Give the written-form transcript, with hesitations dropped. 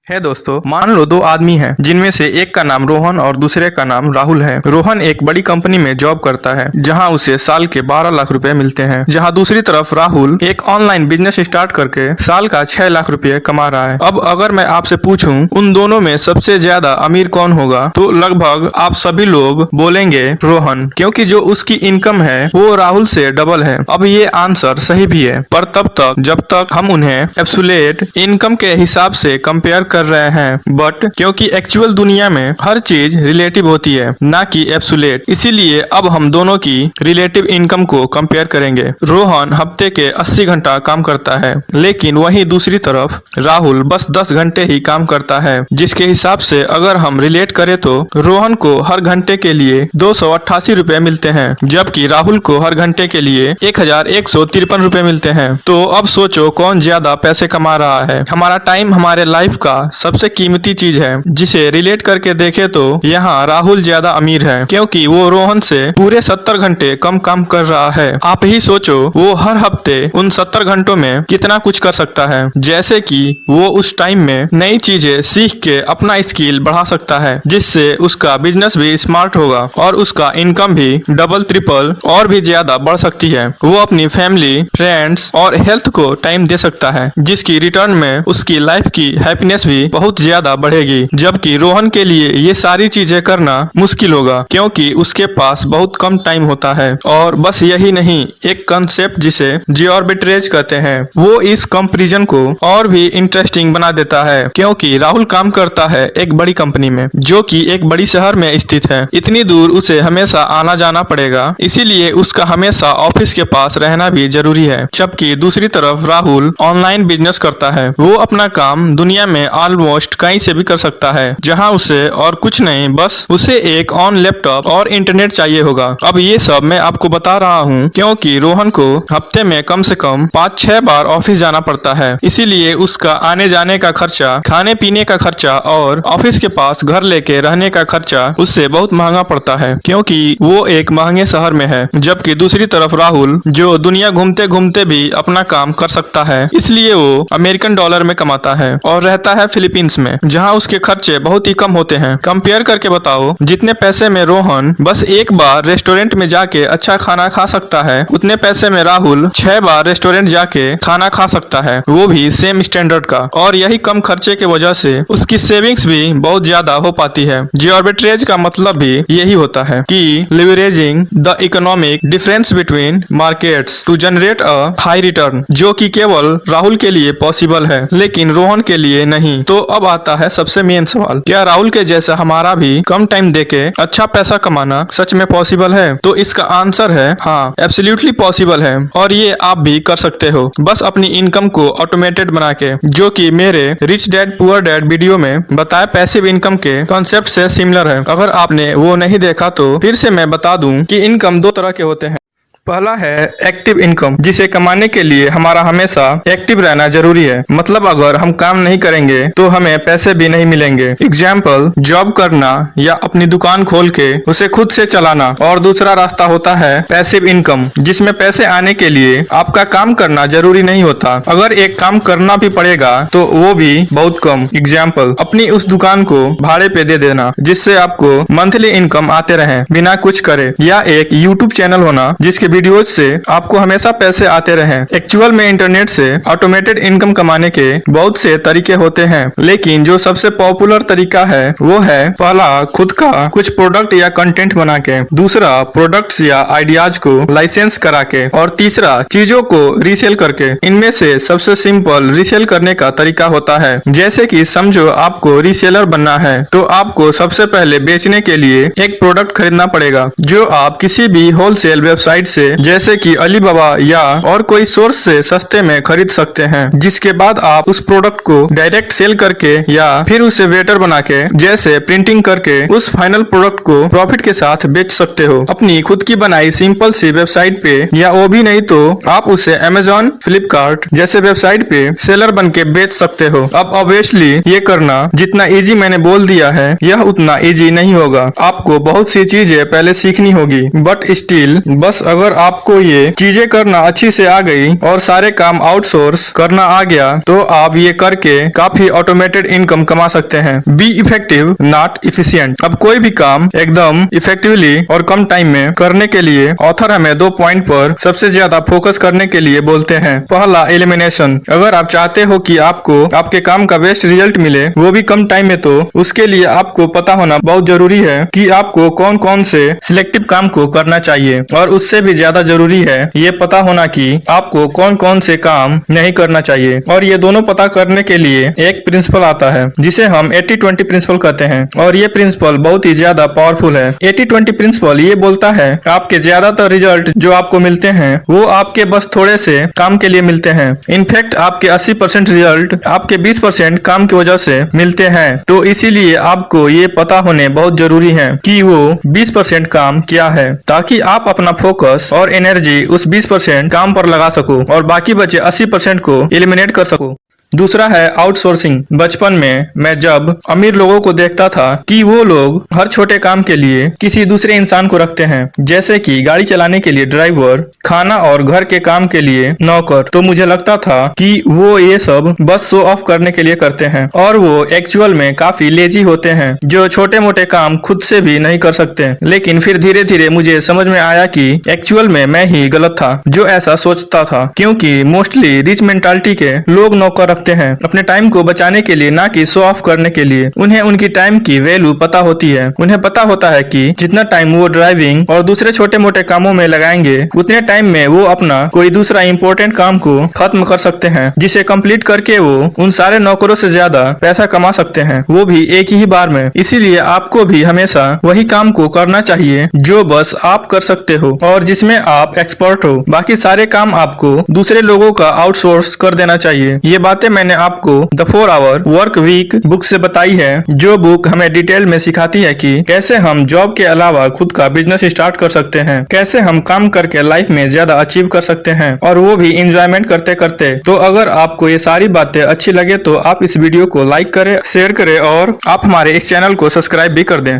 है दोस्तों, मान लो दो आदमी हैं जिनमें से एक का नाम रोहन और दूसरे का नाम राहुल है। रोहन एक बड़ी कंपनी में जॉब करता है जहां उसे साल के 12 लाख रुपए मिलते हैं, जहां दूसरी तरफ राहुल एक ऑनलाइन बिजनेस स्टार्ट करके साल का 6 लाख रुपए कमा रहा है। अब अगर मैं आपसे पूछूं उन दोनों में सबसे ज्यादा अमीर कौन होगा, तो लगभग आप सभी लोग बोलेंगे रोहन, क्योंकि जो उसकी इनकम है वो राहुल से डबल है। अब ये आंसर सही भी है, पर तब तक जब तक हम उन्हें एब्सोल्यूट इनकम के हिसाब से कंपेयर कर रहे हैं। बट क्योंकि एक्चुअल दुनिया में हर चीज रिलेटिव होती है, ना कि एब्सोल्यूट, इसीलिए अब हम दोनों की रिलेटिव इनकम को कंपेयर करेंगे। रोहन हफ्ते के 80 घंटा काम करता है, लेकिन वहीं दूसरी तरफ राहुल बस 10 घंटे ही काम करता है, जिसके हिसाब से अगर हम रिलेट करें तो रोहन को हर घंटे के लिए 288 रुपए मिलते हैं, जबकि राहुल को हर घंटे के लिए 1153 रुपए मिलते हैं। तो अब सोचो कौन ज्यादा पैसे कमा रहा है। हमारा टाइम हमारे लाइफ का सबसे कीमती चीज है, जिसे रिलेट करके देखे तो यहाँ राहुल ज्यादा अमीर है, क्योंकि वो रोहन से पूरे 70 घंटे कम काम कर रहा है। आप ही सोचो वो हर हफ्ते उन 70 घंटों में कितना कुछ कर सकता है, जैसे कि वो उस टाइम में नई चीजें सीख के अपना स्किल बढ़ा सकता है, जिससे उसका बिजनेस भी स्मार्ट होगा और उसका इनकम भी डबल ट्रिपल और भी ज्यादा बढ़ सकती है। वो अपनी फैमिली, फ्रेंड्स और हेल्थ को टाइम दे सकता है, जिसकी रिटर्न में उसकी लाइफ की हैप्पीनेस भी बहुत ज्यादा बढ़ेगी। जबकि रोहन के लिए ये सारी चीजें करना मुश्किल होगा, क्योंकि उसके पास बहुत कम टाइम होता है। और बस यही नहीं, एक कंसेप्ट जिसे जियोर्बिट्रेज कहते हैं, वो इस कंपैरिजन को और भी इंटरेस्टिंग बना देता है, क्योंकि राहुल काम करता है एक बड़ी कंपनी में जो कि एक बड़ी शहर में स्थित है। इतनी दूर उसे हमेशा आना जाना पड़ेगा, इसीलिए उसका हमेशा ऑफिस के पास रहना भी जरूरी है। जबकि दूसरी तरफ राहुल ऑनलाइन बिजनेस करता है, वो अपना काम दुनिया में ऑलमोस्ट कहीं से भी कर सकता है, जहां उसे और कुछ नहीं, बस उसे एक ऑन लैपटॉप और इंटरनेट चाहिए होगा। अब ये सब मैं आपको बता रहा हूँ क्योंकि रोहन को हफ्ते में कम से कम 5-6 बार ऑफिस जाना पड़ता है, इसीलिए उसका आने जाने का खर्चा, खाने पीने का खर्चा और ऑफिस के पास घर लेके रहने का खर्चा उससे बहुत महंगा पड़ता है, क्योंकि वो एक महंगे शहर में है। जबकि दूसरी तरफ राहुल जो दुनिया घूमते घूमते भी अपना काम कर सकता है, इसलिए वो अमेरिकन डॉलर में कमाता है और रहता है फिलीपींस में, जहां उसके खर्चे बहुत ही कम होते हैं। कंपेयर करके बताओ, जितने पैसे में रोहन बस एक बार रेस्टोरेंट में जाके अच्छा खाना खा सकता है, उतने पैसे में राहुल 6 बार रेस्टोरेंट जाके खाना खा सकता है, वो भी सेम स्टैंडर्ड का। और यही कम खर्चे की वजह से उसकी सेविंग्स भी बहुत ज्यादा हो पाती है। जियोर्बिट्रेज का मतलब भी यही होता है कि leveraging the economic difference between markets to generate a high return, जो कि केवल राहुल के लिए पॉसिबल है, लेकिन रोहन के लिए नहीं। तो अब आता है सबसे मेन सवाल, क्या राहुल के जैसा हमारा भी कम टाइम देके अच्छा पैसा कमाना सच में पॉसिबल है? तो इसका आंसर है हाँ, एब्सोल्युटली पॉसिबल है, और ये आप भी कर सकते हो, बस अपनी इनकम को ऑटोमेटेड बना के, जो कि मेरे rich dad poor dad video में बताए पैसिव इनकम के कॉन्सेप्ट से सिमिलर है। अगर आपने वो नहीं देखा तो फिर से मैं बता दूं कि इनकम दो तरह के होते हैं। पहला है एक्टिव इनकम, जिसे कमाने के लिए हमारा हमेशा एक्टिव रहना जरूरी है। मतलब अगर हम काम नहीं करेंगे तो हमें पैसे भी नहीं मिलेंगे। एग्जाम्पल, जॉब करना या अपनी दुकान खोल के उसे खुद से चलाना। और दूसरा रास्ता होता है पैसिव इनकम, जिसमें पैसे आने के लिए आपका काम करना जरूरी नहीं होता। अगर एक काम करना भी पड़ेगा तो वो भी बहुत कम। एग्जाम्पल, अपनी उस दुकान को भाड़े पे दे देना, जिससे आपको मंथली इनकम आते रहे बिना कुछ करे, या एक यूट्यूब चैनल होना जिसके वीडियोज से आपको हमेशा पैसे आते रहे। एक्चुअल में इंटरनेट से ऑटोमेटेड इनकम कमाने के बहुत से तरीके होते हैं, लेकिन जो सबसे पॉपुलर तरीका है वो है, पहला खुद का कुछ प्रोडक्ट या कंटेंट बना के, दूसरा प्रोडक्ट्स या आइडियाज को लाइसेंस करा के, और तीसरा चीजों को रीसेल करके। इनमें से सबसे सिंपल रीसेल करने का तरीका होता है, जैसे कि समझो आपको रीसेलर बनना है, तो आपको सबसे पहले बेचने के लिए एक प्रोडक्ट खरीदना पड़ेगा, जो आप किसी भी होलसेल वेबसाइट से, जैसे कि अलीबाबा या और कोई सोर्स से सस्ते में खरीद सकते हैं। जिसके बाद आप उस प्रोडक्ट को डायरेक्ट सेल करके या फिर उसे वेटर बना के, जैसे प्रिंटिंग करके, उस फाइनल प्रोडक्ट को प्रॉफिट के साथ बेच सकते हो अपनी खुद की बनाई सिंपल सी वेबसाइट पे, या वो भी नहीं तो आप उसे अमेजॉन, फ्लिपकार्ट जैसे वेबसाइट पे सेलर बन के बेच सकते हो। अब ऑब्वियसली ये करना जितना इजी मैंने बोल दिया है, यह उतना इजी नहीं होगा। आपको बहुत सी चीजें पहले सीखनी होगी, बट स्टिल बस अगर अगर आपको ये चीजें करना अच्छी से आ गई और सारे काम आउटसोर्स करना आ गया तो आप ये करके काफी ऑटोमेटेड इनकम कमा सकते हैं। Be effective not efficient. अब कोई भी काम एकदम इफेक्टिवली और कम टाइम में करने के लिए ऑथर हमें 2 पॉइंट पर सबसे ज्यादा फोकस करने के लिए बोलते हैं। पहला, एलिमिनेशन। अगर आप चाहते हो कि आपको आपके काम का बेस्ट रिजल्ट मिले वो भी कम टाइम में, तो उसके लिए आपको पता होना बहुत जरूरी है कि आपको कौन कौन से सिलेक्टिव काम को करना चाहिए, और उससे भी ज्यादा जरूरी है ये पता होना कि आपको कौन कौन से काम नहीं करना चाहिए। और ये दोनों पता करने के लिए एक प्रिंसिपल आता है जिसे हम 80-20 प्रिंसिपल कहते हैं, और ये प्रिंसिपल बहुत ही ज्यादा पावरफुल है। 80-20 प्रिंसिपल ये बोलता है आपके ज्यादातर रिजल्ट जो आपको मिलते हैं वो आपके बस थोड़े से काम के लिए मिलते हैं। इनफैक्ट आपके 80% रिजल्ट आपके 20% काम की वजह से मिलते हैं। तो इसीलिए आपको ये पता होने बहुत जरूरी है कि वो 20% काम क्या है, ताकि आप अपना फोकस और एनर्जी उस 20% काम पर लगा सको और बाकी बचे 80% को एलिमिनेट कर सको। दूसरा है आउटसोर्सिंग। बचपन में मैं जब अमीर लोगों को देखता था कि वो लोग हर छोटे काम के लिए किसी दूसरे इंसान को रखते हैं, जैसे कि गाड़ी चलाने के लिए ड्राइवर, खाना और घर के काम के लिए नौकर, तो मुझे लगता था कि वो ये सब बस शो ऑफ करने के लिए करते हैं और वो एक्चुअल में काफी लेजी होते हैं जो छोटे मोटे काम खुद से भी नहीं कर सकते। लेकिन फिर धीरे धीरे मुझे समझ में आया कि एक्चुअल में मैं ही गलत था जो ऐसा सोचता था, क्योंकि मोस्टली रिच मेंटालिटी के लोग नौकर हैं अपने टाइम को बचाने के लिए, ना कि शो ऑफ करने के लिए। उन्हें उनकी टाइम की वैल्यू पता होती है। उन्हें पता होता है कि जितना टाइम वो ड्राइविंग और दूसरे छोटे मोटे कामों में लगाएंगे उतने टाइम में वो अपना कोई दूसरा इम्पोर्टेंट काम को खत्म कर सकते हैं, जिसे कंप्लीट करके वो उन सारे नौकरों से ज्यादा पैसा कमा सकते हैं, वो भी एक ही बार में। इसीलिए आपको भी हमेशा वही काम को करना चाहिए जो बस आप कर सकते हो और जिसमें आप एक्सपर्ट हो। बाकी सारे काम आपको दूसरे लोगों का आउटसोर्स कर देना चाहिए। ये बातें मैंने आपको the 4 hour work week book से बताई है, जो बुक हमें डिटेल में सिखाती है कि कैसे हम जॉब के अलावा खुद का बिजनेस स्टार्ट कर सकते हैं, कैसे हम काम करके लाइफ में ज्यादा अचीव कर सकते हैं, और वो भी एंजॉयमेंट करते करते। तो अगर आपको ये सारी बातें अच्छी लगे तो आप इस वीडियो को लाइक करें, शेयर करें और आप हमारे इस चैनल को सब्सक्राइब भी कर दें।